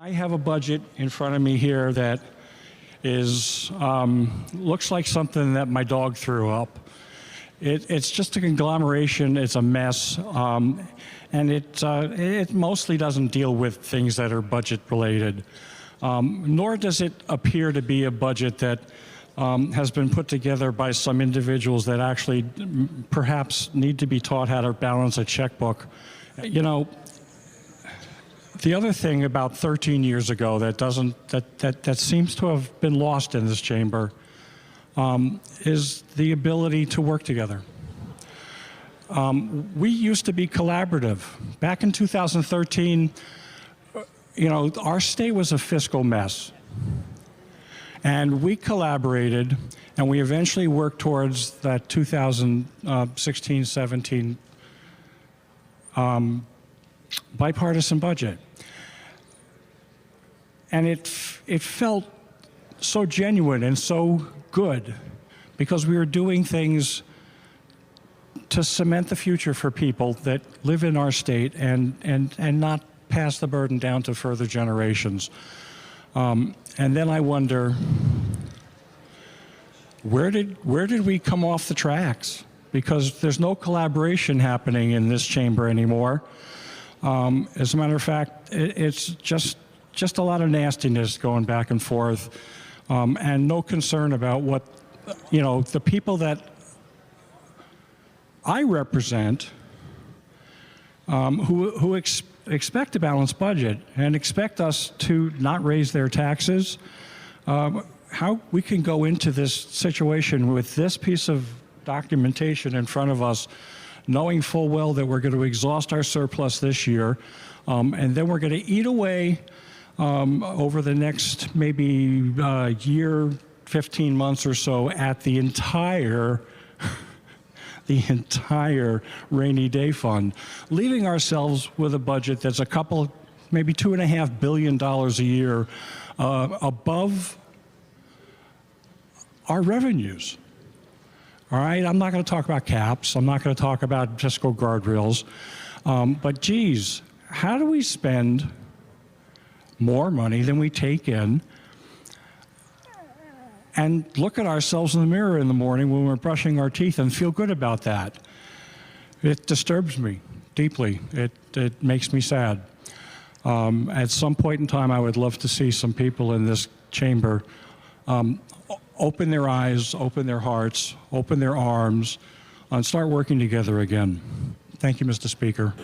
I have a budget in front of me here that is looks like something that my dog threw up. It's just a conglomeration. It's a mess, and it mostly doesn't deal with things that are budget related. Nor does it appear to be a budget that has been put together by some individuals that actually perhaps need to be taught how to balance a checkbook. You know, the other thing about 13 years ago that seems to have been lost in this chamber is the ability to work together. We used to be collaborative. Back in 2013, you know, our state was a fiscal mess. And we collaborated, and we eventually worked towards that 2016-17 bipartisan budget. And it felt so genuine and so good because we were doing things to cement the future for people that live in our state and not pass the burden down to further generations. And then I wonder, where did we come off the tracks? Because there's no collaboration happening in this chamber anymore. As a matter of fact, it's just a lot of nastiness going back and forth, and no concern about what, you know, the people that I represent, who expect a balanced budget and expect us to not raise their taxes. How we can go into this situation with this piece of documentation in front of us, knowing full well that we're going to exhaust our surplus this year, and then we're going to eat away over the next maybe year, 15 months or so at the entire rainy day fund, leaving ourselves with a budget that's a couple, maybe $2.5 billion a year above our revenues. All right, I'm not going to talk about caps. I'm not going to talk about fiscal guardrails. But geez, how do we spend more money than we take in and look at ourselves in the mirror in the morning when we're brushing our teeth and feel good about that? It disturbs me deeply. It makes me sad. At some point in time, I would love to see some people in this chamber open their eyes, open their hearts, open their arms, and start working together again. Thank you, Mr. Speaker.